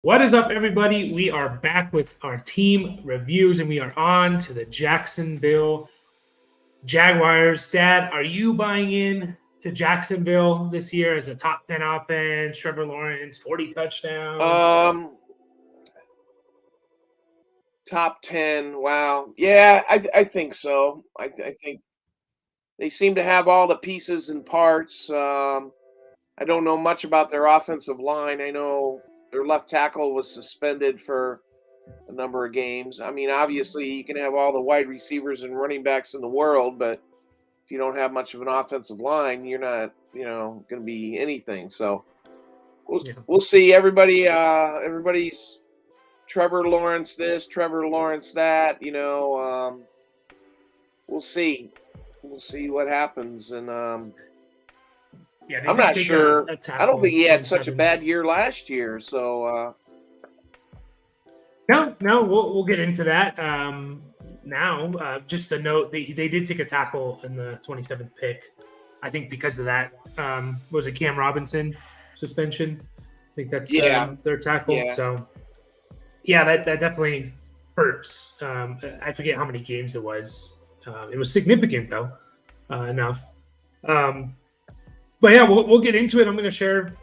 What is up, everybody? We are back with our team reviews, and we are on to the Jacksonville Jaguars. Dad, are you buying in to Jacksonville this year as a top 10 offense? Trevor Lawrence, 40 touchdowns. Um, Top 10. Wow. Yeah, I think so. I think they seem to have all the pieces and parts. I don't know much about their offensive line. I know their left tackle was suspended for a number of games. I mean, obviously, you can have all the wide receivers and running backs in the world, but if you don't have much of an offensive line, you're not, going to be anything. So we'll Yeah. we'll see. Everybody's Trevor Lawrence this, Trevor Lawrence that. We'll see. We'll see what happens. And Yeah, they I'm did not take sure. a I don't tackle, think he had such a 27. bad year last year. So No, we'll get into that now. Just a note, they did take a tackle in the 27th pick. I think because of that, was it Cam Robinson suspension? I think that's yeah, their tackle. yeah. So, yeah, that definitely hurts. I forget how many games it was. It was significant, though, enough. Um, but yeah, we'll get into it. I'm going to share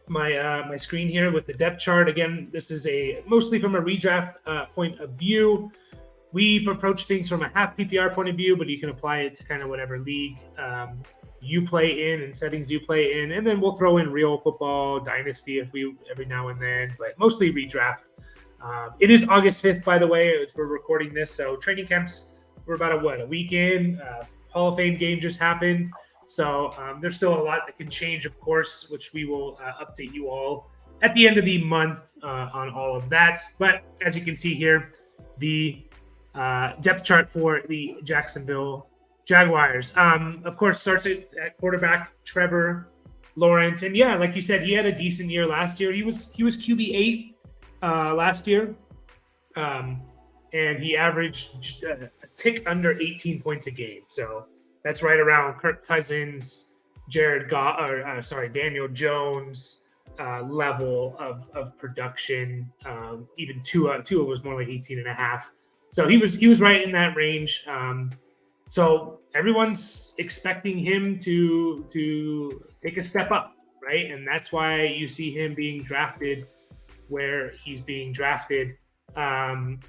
my screen here with the depth chart. Again, this is a mostly from a redraft point of view. We approach things from a half PPR point of view, but you can apply it to kind of whatever league you play in and settings you play in, and then we'll throw in real football dynasty if we every now and then, but mostly redraft. It is August 5th, by the way, as we're recording this, so training camps we're about a week in. Hall of Fame game just happened. So there's still a lot that can change, of course, which we will update you all at the end of the month on all of that. But as you can see here, the depth chart for the Jacksonville Jaguars, of course, starts at quarterback Trevor Lawrence, and yeah, like you said, he had a decent year last year. He was QB 8 last year, and he averaged a tick under 18 points a game. So that's right around Kirk Cousins, Daniel Jones level of production. Even Tua was more like 18 and a half. So he was right in that range. So everyone's expecting him to take a step up, right? And that's why you see him being drafted where he's being drafted. I'm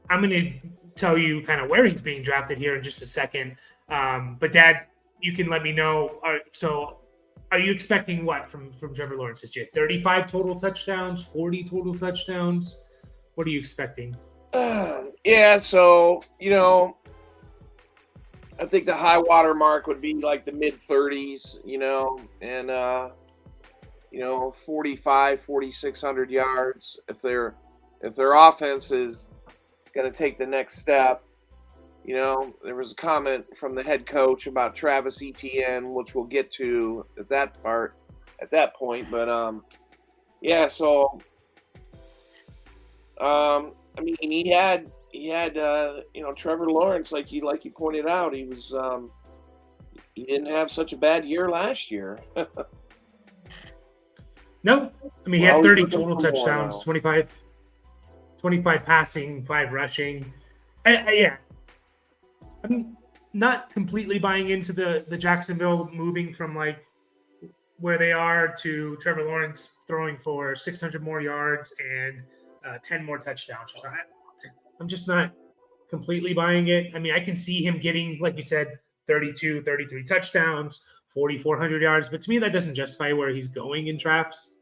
going to tell you kind of where he's being drafted here in just a second. But Dad, you can let me know. Are you expecting what from Trevor Lawrence this year? 35 total touchdowns, 40 total touchdowns? What are you expecting? Yeah. So I think the high water mark would be like the mid 30s. And 45, 4,600 yards if their offense is going to take the next step. There was a comment from the head coach about Travis Etienne, which we'll get to at that point. But yeah. So I mean, he had Trevor Lawrence, like you pointed out, he didn't have such a bad year last year. No, I mean, he Well, had he's 30 looking total for more touchdowns, now. 25 passing, 5 rushing. Yeah, I'm not completely buying into the Jacksonville moving from like where they are to Trevor Lawrence throwing for 600 more yards and 10 more touchdowns. So I'm just not completely buying it. I mean, I can see him getting, like you said, 32, 33 touchdowns, 4,400 yards, but to me, that doesn't justify where he's going in drafts.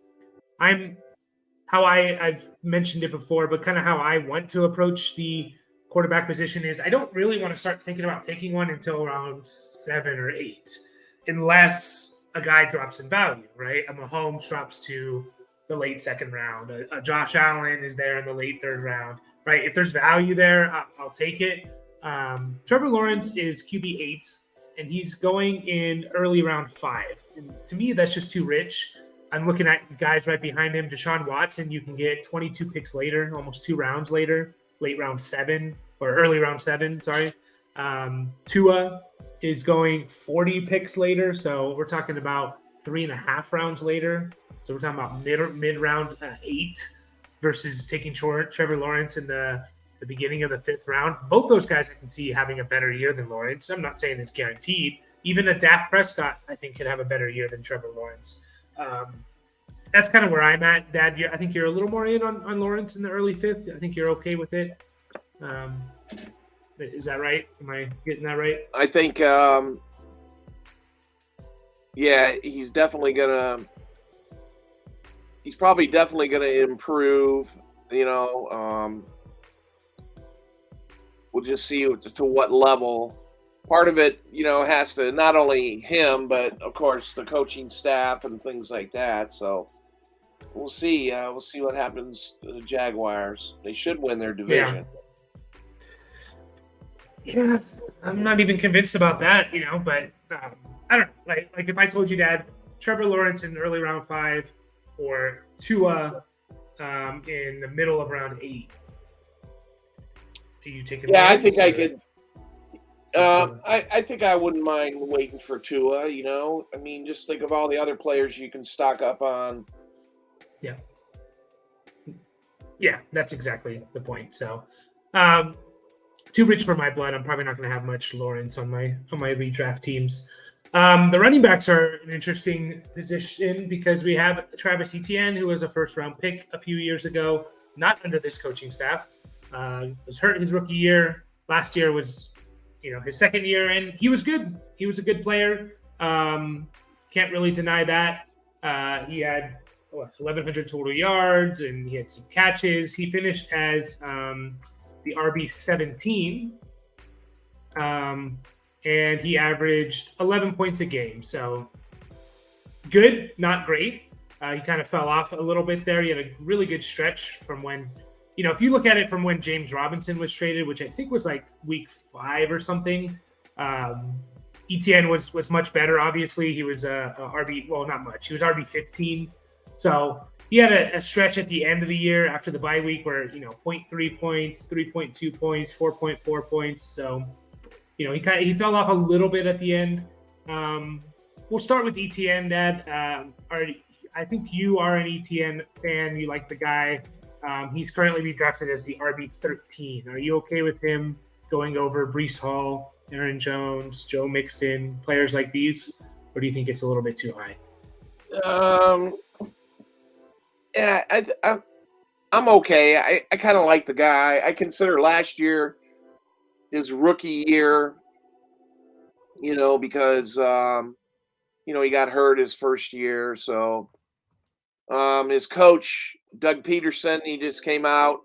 I'm I've mentioned it before, but kind of how I want to approach the quarterback position is I don't really want to start thinking about taking one until around 7 or 8, unless a guy drops in value, right? A Mahomes drops to the late second round. A Josh Allen is there in the late third round, right? If there's value there, I'll take it. Trevor Lawrence is QB 8, and he's going in early round 5. And to me, that's just too rich. I'm looking at guys right behind him. Deshaun Watson, you can get 22 picks later, almost 2 rounds later, late round 7 or early round 7. Sorry. Tua is going 40 picks later, so we're talking about 3.5 rounds later. So we're talking about mid round 8 versus taking Trevor Lawrence in the beginning of the 5th round. Both those guys I can see having a better year than Lawrence. I'm not saying it's guaranteed. Even a Dak Prescott, I think, could have a better year than Trevor Lawrence. That's kind of where I'm at, Dad. I think you're a little more in on Lawrence in the early 5th. I think you're okay with it. Is that right? Am I getting that right? I think, he's probably definitely gonna improve. We'll just see to what level. Part of it, has to not only him, but of course the coaching staff and things like that. So we'll see. We'll see what happens to the Jaguars. They should win their division. Yeah, I'm not even convinced about that, but I don't know. Like if I told you, Dad, Trevor Lawrence in early round 5 or Tua in the middle of round 8, are you taking? Yeah, I think I could. I think I wouldn't mind waiting for Tua. I mean, just think of all the other players you can stock up on. Yeah, that's exactly the point. So, too rich for my blood. I'm probably not going to have much Lawrence on my redraft teams. The running backs are an interesting position because we have Travis Etienne, who was a first-round pick a few years ago, not under this coaching staff. Was hurt his rookie year. Last year was, his second year, and he was good. He was a good player. Can't really deny that. He had 1,100 total yards, and he had some catches. He finished as the RB17, and he averaged 11 points a game. So good, not great. He kind of fell off a little bit there. He had a really good stretch from when, if you look at it from when James Robinson was traded, which I think was like week 5 or something. Etienne was much better. Obviously, he was a RB. Well, not much. He was RB15. So he had a stretch at the end of the year after the bye week where 0.3 points, 3.2 points, 4.4 points. So he fell off a little bit at the end. We'll start with Etienne, Dad. I think you are an Etienne fan. You like the guy. He's currently being drafted as the RB13. Are you okay with him going over Breece Hall, Aaron Jones, Joe Mixon, players like these? Or do you think it's a little bit too high? Yeah, I'm okay. I kind of like the guy. I consider last year his rookie year, because, he got hurt his first year. So his coach, Doug Peterson, he just came out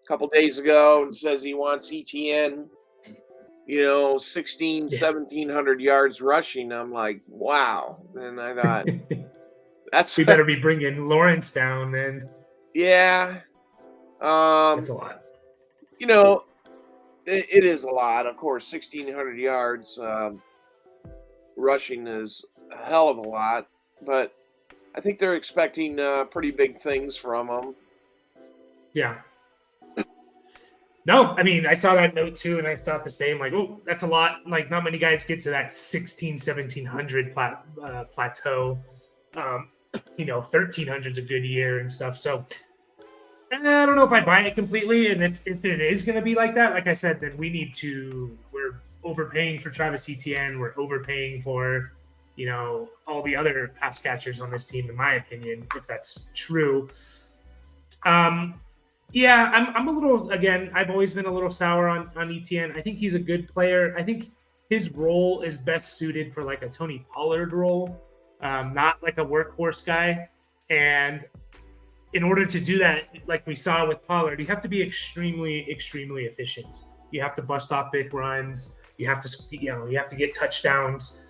a couple days ago and says he wants ETN, 1,700 yards rushing. I'm like, wow. And I thought, we better be bringing Lawrence down then. Yeah. That's a lot. It is a lot. Of course, 1,600 yards rushing is a hell of a lot. But I think they're expecting pretty big things from him. Yeah. No, I mean, I saw that note too, and I thought the same. Like, oh, that's a lot. Like, not many guys get to that 1,700 plateau. 1,300 is a good year and stuff. So I don't know if I buy it completely. And if it is going to be like that, like I said, then we're overpaying for Travis Etienne. We're overpaying for, all the other pass catchers on this team, in my opinion, if that's true. Yeah, I'm a little, again, I've always been a little sour on Etienne. I think he's a good player. I think his role is best suited for like a Tony Pollard role. Not like a workhorse guy. And in order to do that, like we saw with Pollard, you have to be extremely, extremely efficient. You have to bust off big runs. You have to get touchdowns.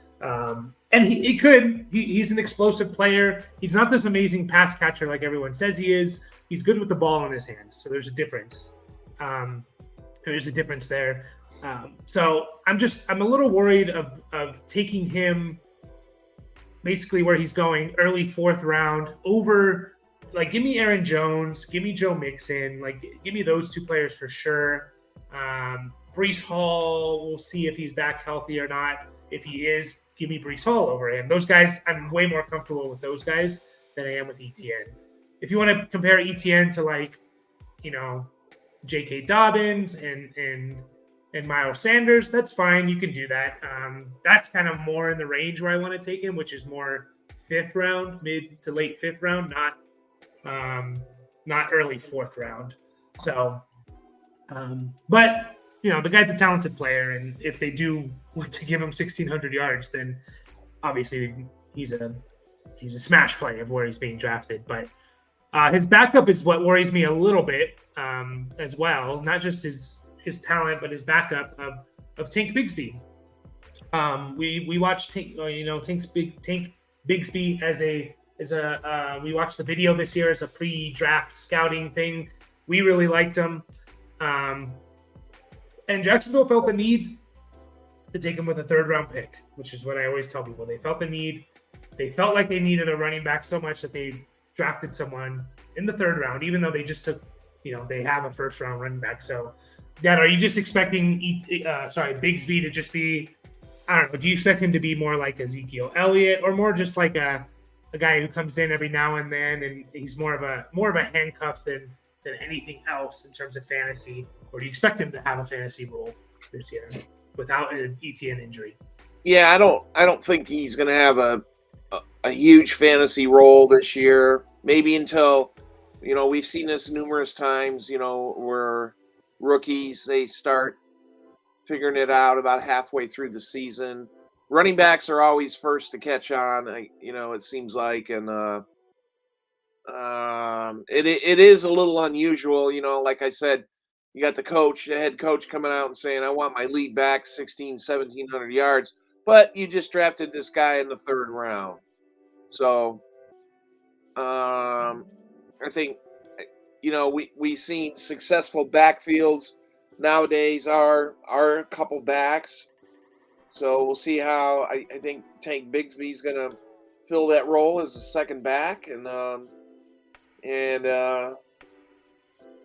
And he's an explosive player. He's not this amazing pass catcher like everyone says he is. He's good with the ball in his hands. So there's a difference. There's a difference there. So I'm a little worried of taking him basically where he's going, early 4th round, over, like, give me Aaron Jones, give me Joe Mixon, like, give me those 2 players for sure. Breece Hall, we'll see if he's back healthy or not. If he is, give me Brees Hall over him. Those guys, I'm way more comfortable with those guys than I am with ETN. If you want to compare ETN to like, J.K. Dobbins and Miles Sanders, that's fine. You can do that. That's kind of more in the range where I want to take him, which is more 5th round, mid to late 5th round, not early 4th round. So, but the guy's a talented player, and if they do want to give him 1,600 yards, then obviously he's a smash play of where he's being drafted. But his backup is what worries me a little bit as well. Not just his talent, but his backup of Tank Bigsby. We watched Tank Bigsby as a we watched the video this year as a pre-draft scouting thing. We really liked him. And Jacksonville felt the need to take him with a 3rd round pick, which is what I always tell people. They felt the need. They felt like they needed a running back so much that they drafted someone in the 3rd round, even though they just took, they have a 1st round running back. So, Dad, are you just expecting Bigsby to just be, I don't know, do you expect him to be more like Ezekiel Elliott or more just like a guy who comes in every now and then and he's more of a handcuff than anything else in terms of fantasy? Or do you expect him to have a fantasy role this year without an ETN injury? Yeah, I don't think he's going to have a huge fantasy role this year. Maybe until, we've seen this numerous times, where rookies, they start figuring it out about halfway through the season. Running backs are always first to catch on, it seems like, and it is a little unusual, like I said. You got the head coach coming out and saying, I want my lead back 1,700 yards, but you just drafted this guy in the 3rd round. So I think, we've seen successful backfields nowadays are a couple backs. So we'll see how I think Tank Bigsby is going to fill that role as a 2nd back, and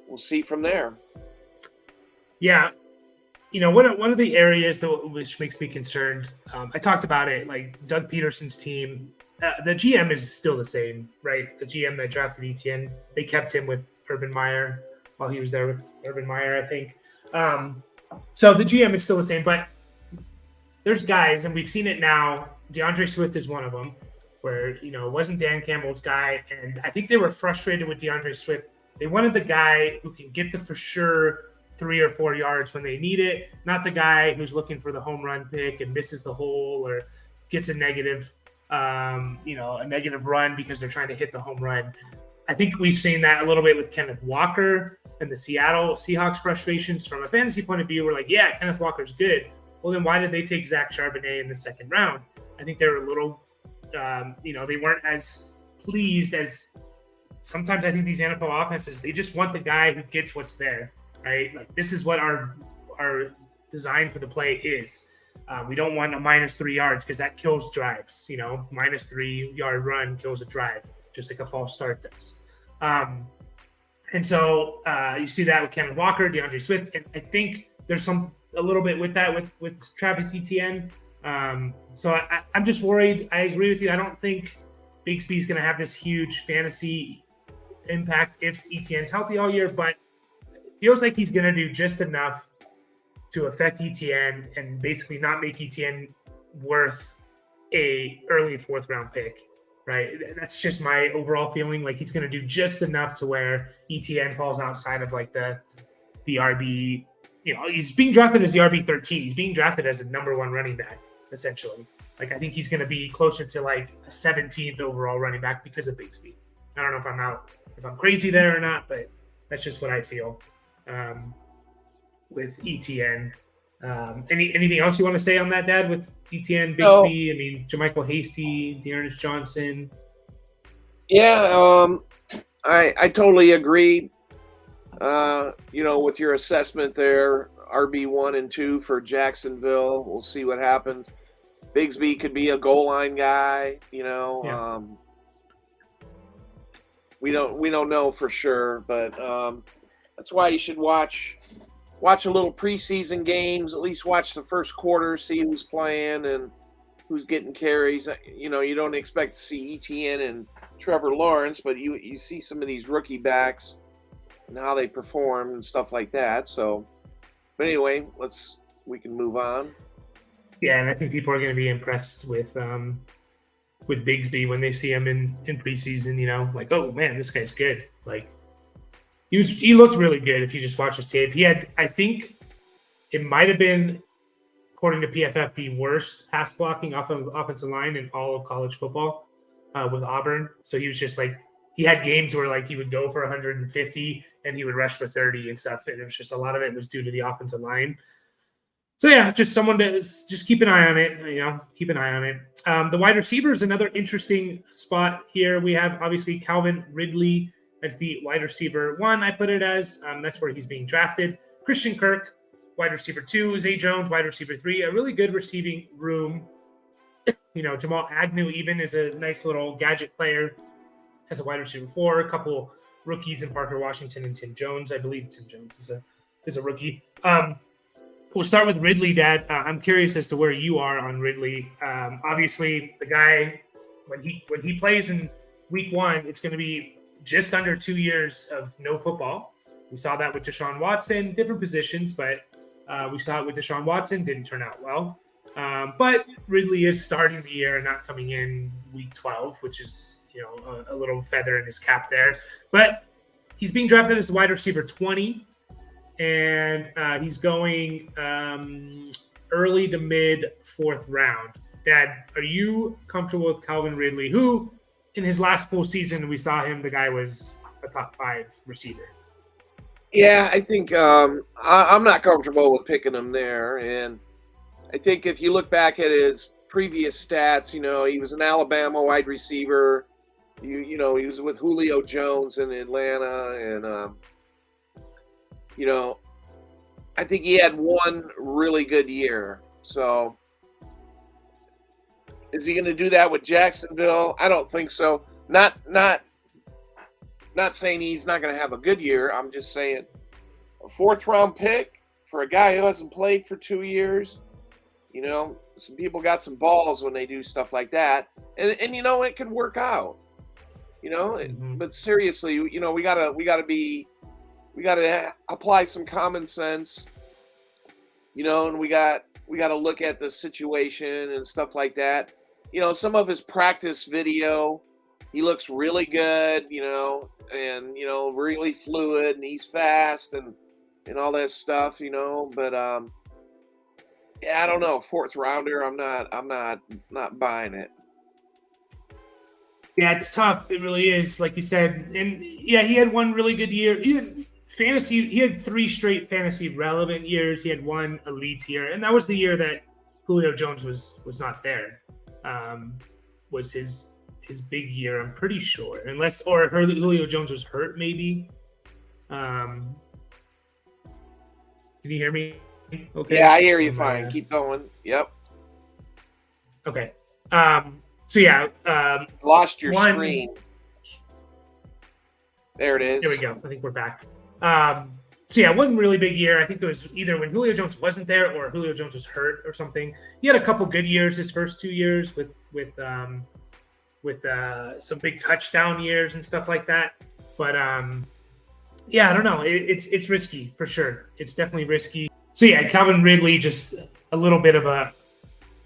we'll see from there. Yeah. One of the areas which makes me concerned, I talked about it, like Doug Peterson's team, the GM is still the same, right? The GM that drafted ETN, they kept him with Urban Meyer while he was there with Urban Meyer, I think. So the GM is still the same, but there's guys, and we've seen it now. DeAndre Swift is one of them, where, it wasn't Dan Campbell's guy, and I think they were frustrated with DeAndre Swift. They wanted the guy who can get the for sure 3 or 4 yards when they need it, not the guy who's looking for the home run pick and misses the hole or gets a negative run because they're trying to hit the home run. I think we've seen that a little bit with Kenneth Walker and the Seattle Seahawks frustrations. From a fantasy point of view, we're like, yeah, Kenneth Walker's good. Well, then why did they take Zach Charbonnet in the 2nd round? I think they were a little, they weren't as pleased as sometimes I think these NFL offenses, they just want the guy who gets what's there. Right, like this is what our design for the play is. We don't want a -3 yards because that kills drives. -3 yard run kills a drive, just like a false start does. And so you see that with Kenneth Walker, DeAndre Swift, and I think there's a little bit with that with Travis Etienne. So I'm just worried. I agree with you. I don't think Bigsby's going to have this huge fantasy impact if Etienne's healthy all year, but feels like he's going to do just enough to affect ETN and basically not make ETN worth a early 4th round pick, right? That's just my overall feeling. Like he's going to do just enough to where ETN falls outside of like the RB. He's being drafted as the RB 13. He's being drafted as a number 1 running back, essentially. Like I think he's going to be closer to like a 17th overall running back because of Bigsby. I don't know if I'm crazy there or not, but that's just what I feel. With ETN. Anything else you want to say on that, Dad, with ETN, Bigsby? No. I mean, JaMychal Hasty, Dearness Johnson. Yeah, I totally agree. With your assessment there, RB1 and 2 for Jacksonville. We'll see what happens. Bigsby could be a goal line guy. Yeah. We don't know for sure, but that's why you should watch a little preseason games, at least watch the first quarter, see who's playing, and who's getting carries. You know, you don't expect to see ETN and Trevor Lawrence, but you see some of these rookie backs and how they perform and stuff like that. So, but anyway, we can move on. Yeah, and I think people are going to be impressed with Bigsby when they see him in preseason. You know, like, oh man, this guy's good. Like he looked really good if you just watch his tape. He had, I think, it might have been, according to PFF, the worst pass blocking off of offensive line in all of college football with Auburn. So he was just like, he had games where like he would go for 150 and he would rush for 30 and stuff. And it was just a lot of it was due to the offensive line. So yeah, just someone to just keep an eye on it. You know, keep an eye on it. The wide receiver is another interesting spot here. We have obviously Calvin Ridley as the wide receiver 1. I put it as that's where he's being drafted. Christian Kirk, wide receiver 2. Zay Jones, wide receiver 3. A really good receiving room. You know, Jamal Agnew even is a nice little gadget player as a wide receiver 4. A couple rookies in Parker Washington and Tim Jones. I believe Tim Jones is a rookie. We'll start with Ridley, Dad. I'm curious as to where you are on Ridley. Obviously, the guy, when he plays in week 1, it's going to be just under 2 years of no football. We saw that with Deshaun Watson, different positions, but we saw it with Deshaun Watson. Didn't turn out well. But Ridley is starting the year and not coming in week 12, which is, you know, a little feather in his cap there. But he's being drafted as wide receiver 20. And he's going early to mid 4th round. Dad, are you comfortable with Calvin Ridley, who in his last full season we saw him, the guy was a top 5 receiver? Yeah, I think I'm not comfortable with picking him there. And I think if you look back at his previous stats, you know, he was an Alabama wide receiver. You know, he was with Julio Jones in Atlanta, and you know, I think he had one really good year. So is he going to do that with Jacksonville? I don't think so. Not saying he's not going to have a good year. I'm just saying a 4th round pick for a guy who hasn't played for 2 years. You know, some people got some balls when they do stuff like that. And you know, it could work out. You know, but seriously, you know, we gotta apply some common sense, you know, and we got to look at the situation and stuff like that. You know, some of his practice video, he looks really good, you know, and, you know, really fluid, and he's fast and all that stuff, you know, but yeah, I don't know, 4th rounder, I'm not buying it. Yeah, it's tough. It really is, like you said. And yeah, he had one really good year. He had 3 straight fantasy relevant years. He had 1 elite year, and that was the year that Julio Jones was not there. Was his big year, I'm pretty sure. Or Julio Jones was hurt, maybe. Can you hear me? Okay. Yeah, I hear you fine. Keep going. Yep. Okay. So yeah. Lost your screen. There it is. There we go. I think we're back. So yeah, one really big year. I think it was either when Julio Jones wasn't there or Julio Jones was hurt or something. He had a couple good years his first 2 years with some big touchdown years and stuff like that. But yeah, I don't know. It's risky for sure. It's definitely risky. So yeah, Calvin Ridley, just a little bit of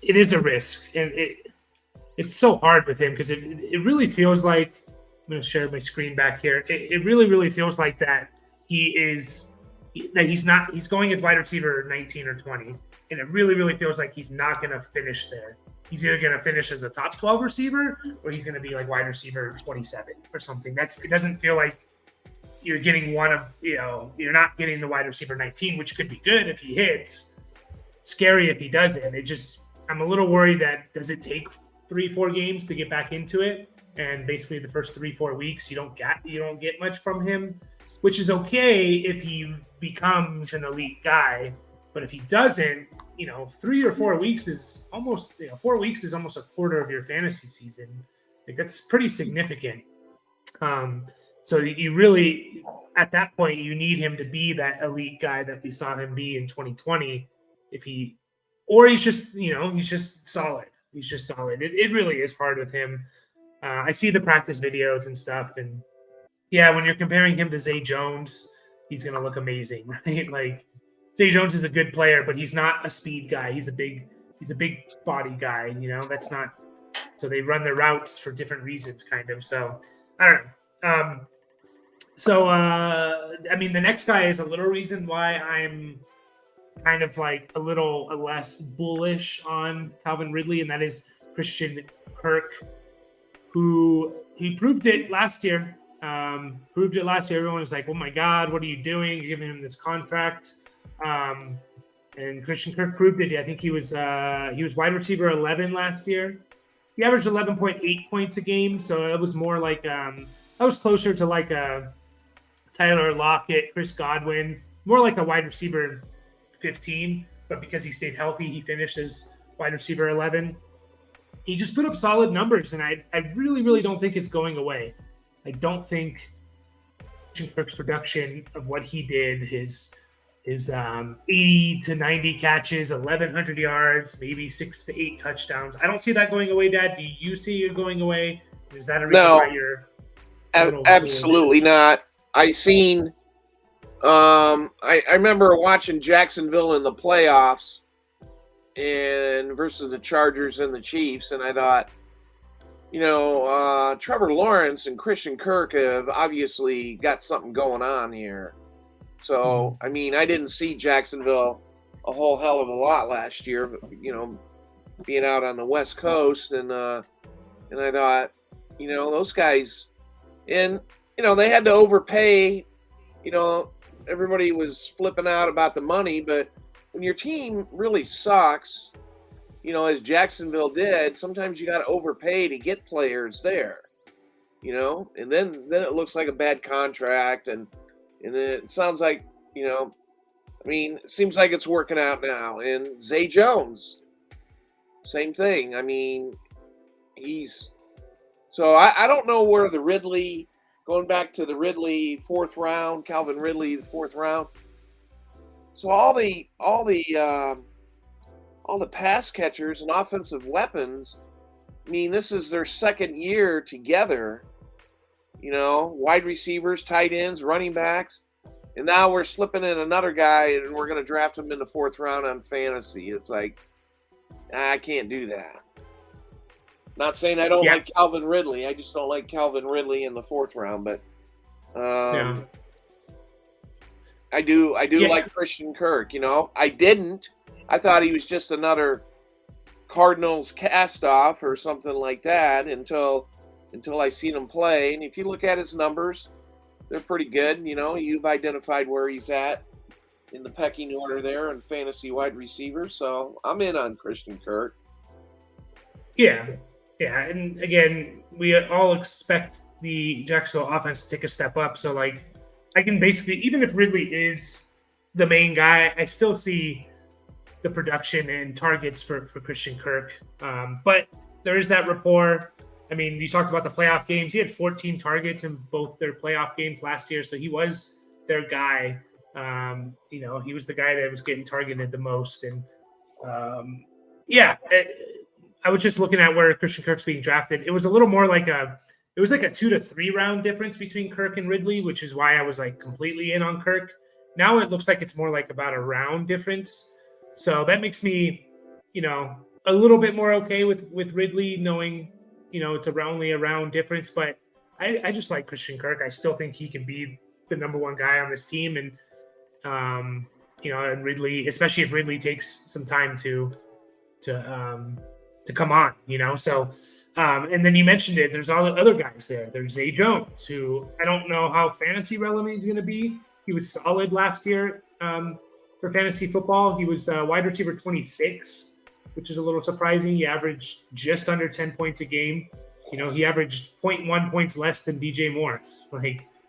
it is a risk, and it's so hard with him because it really feels like, I'm going to share my screen back here. It really feels like that he's going as wide receiver 19 or 20, and it really feels like he's not going to finish there. He's either going to finish as a top 12 receiver, or he's going to be like wide receiver 27 or something. It doesn't feel like you're getting one of, you're not getting the wide receiver 19, which could be good if he hits. Scary if he doesn't. I'm a little worried that, does it take 3-4 games to get back into it? And basically the first 3-4 weeks, you don't get much from him, which is okay if he becomes an elite guy. But if he doesn't, 3 or 4 weeks is almost, 4 weeks is almost a quarter of your fantasy season. Like, that's pretty significant. So you really, at that point, you need him to be that elite guy that we saw him be in 2020. Or he's just, he's just solid. He's just solid. It really is hard with him. I see the practice videos and stuff, and yeah, when you're comparing him to Zay Jones, he's gonna look amazing, right? Like Zay Jones is a good player, but he's not a speed guy. He's a big body guy. That's not. So they run their routes for different reasons, kind of. So I don't know. I mean, the next guy is a little reason why I'm kind of like a little less bullish on Calvin Ridley, and that is Christian Kirk, who he proved it last year. Everyone was like, "Oh my God, what are you doing? You're giving him this contract." And Christian Kirk proved it. I think he was wide receiver 11 last year. He averaged 11.8 points a game, so it was more like I was closer to like a Tyler Lockett, Chris Godwin, more like a wide receiver 15. But because he stayed healthy, he finished as wide receiver 11. He just put up solid numbers, and I really, really don't think it's going away. I don't think Christian Kirk's production of what he did, his 80 to 90 catches, 1,100 yards, maybe 6 to 8 touchdowns. I don't see that going away, Dad. Do you see it going away? Is that a reason why you're absolutely not. I remember watching Jacksonville in the playoffs and versus the Chargers and the Chiefs, and I thought, Trevor Lawrence and Christian Kirk have obviously got something going on here. So, I mean, I didn't see Jacksonville a whole hell of a lot last year, but, being out on the West Coast, and I thought, those guys, and, they had to overpay, everybody was flipping out about the money, but when your team really sucks, as Jacksonville did, sometimes you got to overpay to get players there, and then it looks like a bad contract, and then it sounds like, it seems like it's working out now. And Zay Jones, same thing. I mean, I don't know where the Ridley, going back to the Ridley fourth round, Calvin Ridley, the fourth round. So all the pass catchers and offensive weapons, I mean, this is their second year together, wide receivers, tight ends, running backs. And now we're slipping in another guy and we're going to draft him in the fourth round on fantasy. It's like, I can't do that. Not saying I don't like Calvin Ridley. I just don't like Calvin Ridley in the fourth round, but I do like Christian Kirk, I thought he was just another Cardinals cast-off or something like that until I seen him play. And if you look at his numbers, they're pretty good. You've identified where he's at in the pecking order there in fantasy wide receiver. So I'm in on Christian Kirk. Yeah. And again, we all expect the Jacksonville offense to take a step up. So like, I can basically, even if Ridley is the main guy, I still see the production and targets for Christian Kirk. But there is that rapport. I mean, you talked about the playoff games. He had 14 targets in both their playoff games last year. So he was their guy. He was the guy that was getting targeted the most. And I was just looking at where Christian Kirk's being drafted. It was a little more like a 2 to 3 round difference between Kirk and Ridley, which is why I was like completely in on Kirk. Now it looks like it's more like about a round difference. So that makes me, a little bit more okay with Ridley, knowing, it's only a round difference. But I just like Christian Kirk. I still think he can be the number one guy on this team. And, and Ridley, especially if Ridley takes some time to come on, So, and then you mentioned it. There's all the other guys there. There's Zay Jones, who I don't know how fantasy relevant he's going to be. He was solid last year for fantasy football. He was wide receiver 26, which is a little surprising. He averaged just under 10 points a game. He averaged 0.1 points less than DJ Moore,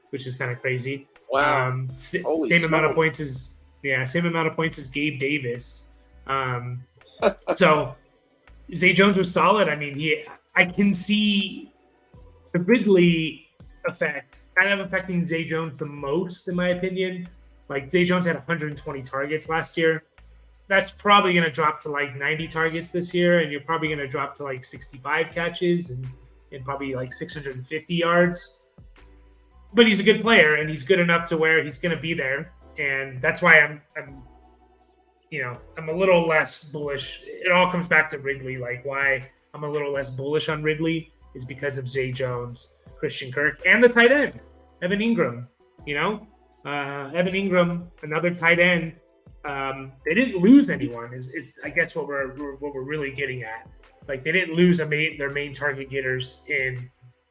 which is kind of crazy. Wow. Same amount of points as Gabe Davis. So Zay Jones was solid. I mean, I can see the Ridley effect kind of affecting Zay Jones the most, in my opinion. Like, Zay Jones had 120 targets last year. that's probably going to drop to like 90 targets this year, and you're probably going to drop to like 65 catches and probably like 650 yards. But he's a good player, and he's good enough to where he's going to be there, and that's why I'm I'm a little less bullish. It all comes back to Ridley. Like why I'm a little less bullish on Ridley is because of Zay Jones, Christian Kirk, and the tight end Evan Ingram. Evan Ingram, another tight end. They didn't lose anyone. It's I guess what we're really getting at. Like they didn't lose their main target getters in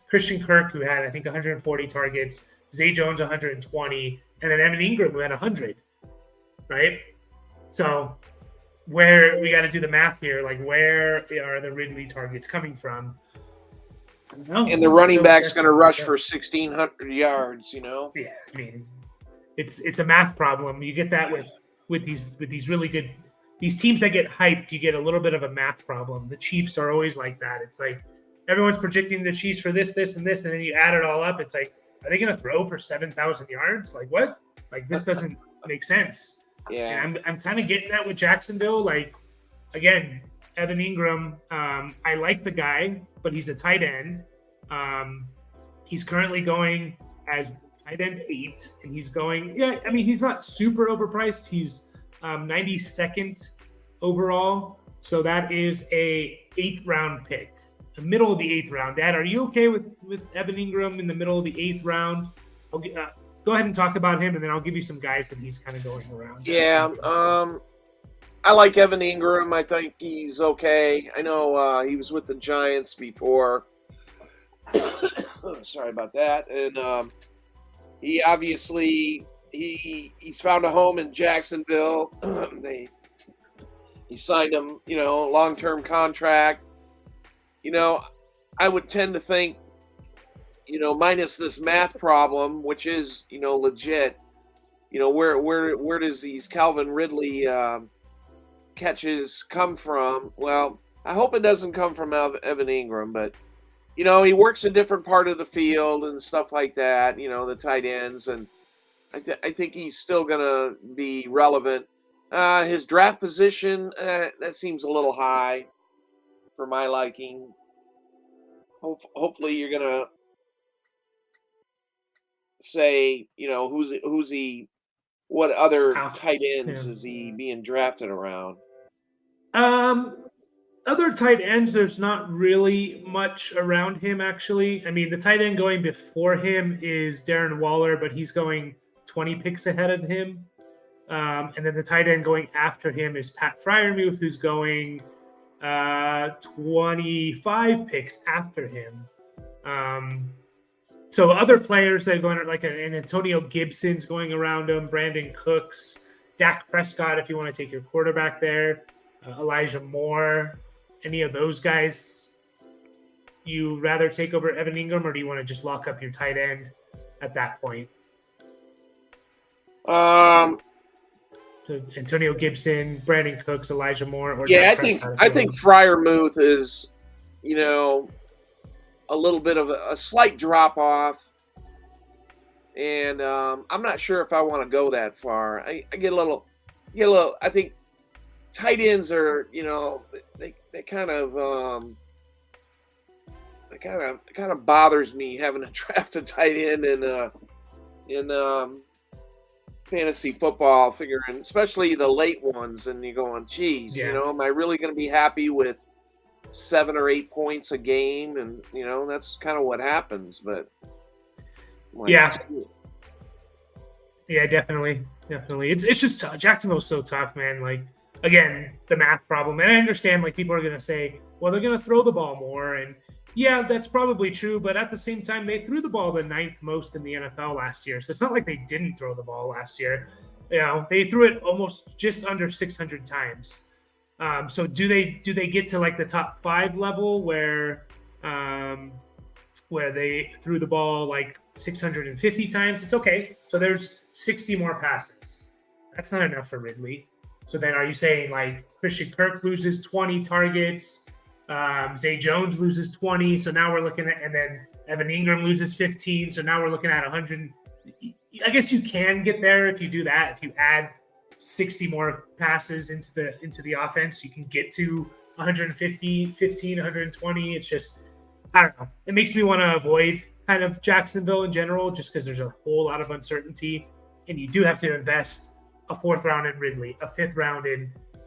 Christian Kirk, who had I think 140 targets, Zay Jones 120, and then Evan Ingram who had 100. Right. So where we got to do the math here, like where are the Ridley targets coming from? And the running back's going to rush for 1,600 yards. Yeah, I mean, it's a math problem. You get that with these really good teams that get hyped. You get a little bit of a math problem. The Chiefs are always like that. It's like everyone's predicting the Chiefs for this, and this, and then you add it all up. It's like, are they going to throw for 7,000 yards? Like what? Like this doesn't make sense. Yeah, and I'm kind of getting that with Jacksonville. Like again, Evan Ingram. I like the guy, but he's a tight end. He's currently going as tight end 8, and he's going. Yeah, I mean he's not super overpriced. He's 92nd overall, so that is a 8th round pick, the middle of the 8th round. Dad, are you okay with Evan Ingram in the middle of the 8th round? Go ahead and talk about him, and then I'll give you some guys that he's kind of going around. Yeah, I like Evan Ingram. I think he's okay. I know he was with the Giants before. Sorry about that. And he obviously he's found a home in Jacksonville. He signed him, long-term contract. I would tend to think, minus this math problem, which is, legit, where does these Calvin Ridley catches come from? Well, I hope it doesn't come from Evan Ingram, but, he works a different part of the field and stuff like that, the tight ends, and I think he's still going to be relevant. His draft position, that seems a little high for my liking. Hopefully you're going to say, what other tight ends is he being drafted around? Other tight ends, there's not really much around him, actually. I mean, the tight end going before him is Darren Waller, but he's going 20 picks ahead of him. And then the tight end going after him is Pat Freiermuth, who's going 25 picks after him. So other players that are going like an Antonio Gibson's going around him, Brandon Cooks, Dak Prescott, if you want to take your quarterback there, Elijah Moore, any of those guys you rather take over Evan Ingram, or do you want to just lock up your tight end at that point? So Antonio Gibson, Brandon Cooks, Elijah Moore, or Dak Prescott, I think Freiermuth is, a little bit of a slight drop off, and I'm not sure if I want to go that far. I get a little. I think tight ends are, they kind of bothers me having to draft a tight end in fantasy football, figuring especially the late ones, and you're going, geez, am I really going to be happy with 7 or 8 points a game? And that's kind of what happens. But yeah, definitely. It's just tough. Jacksonville's so tough, man. Like again, the math problem, and I understand like people are going to say, well, they're going to throw the ball more, and yeah, that's probably true. But at the same time, they threw the ball the 9th most in the NFL last year, so it's not like they didn't throw the ball last year. They threw it almost just under 600 times. So do they get to like the top 5 level where they threw the ball like 650 times? It's okay. So there's 60 more passes. That's not enough for Ridley. So then are you saying like Christian Kirk loses 20 targets, Zay Jones loses 20, so now we're looking at, and then Evan Ingram loses 15, so now we're looking at 100. I guess you can get there if you do that. If you add 60 more passes into the offense. You can get to 150, 15, 120. It's just, I don't know. It makes me want to avoid kind of Jacksonville in general, just because there's a whole lot of uncertainty, and you do have to invest a 4th round in Ridley, a 5th round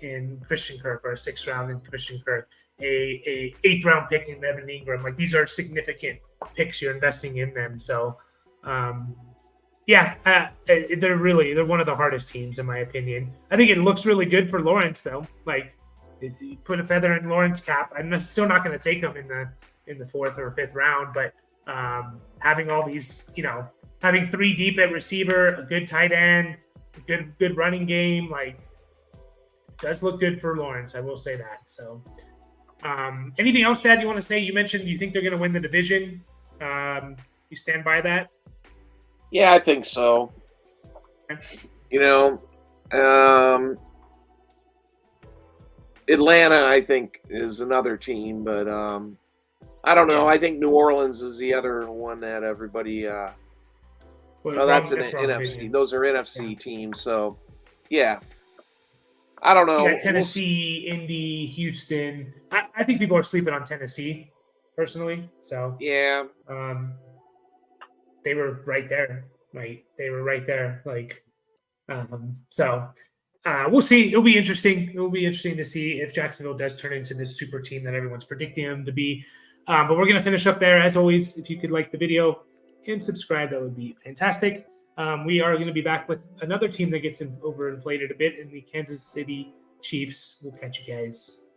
in Christian Kirk, or a 6th round in Christian Kirk, a 8th round pick in Evan Ingram. Like, these are significant picks you're investing in them. So, they're one of the hardest teams in my opinion. I think it looks really good for Lawrence though. Like, you put a feather in Lawrence cap. I'm still not going to take him in the 4th or 5th round, but having all these, having 3 deep at receiver, a good tight end, a good running game, like, does look good for Lawrence. I will say that. So, anything else, Dad, you want to say? You mentioned you think they're going to win the division. You stand by that? Yeah, I think so. Atlanta, I think, is another team, but I don't know. Yeah. I think New Orleans is the other one that everybody. That's an NFC. Those are NFC teams. So, yeah, I don't know. You got Tennessee, Indy, Houston. I think people are sleeping on Tennessee, personally. So yeah, they were right there. Right, they were right there. Like, we'll see. It'll be interesting. It will be interesting to see if Jacksonville does turn into this super team that everyone's predicting them to be. But we're going to finish up there. As always, if you could like the video and subscribe, that would be fantastic. We are going to be back with another team that gets overinflated a bit in the Kansas City Chiefs. We'll catch you guys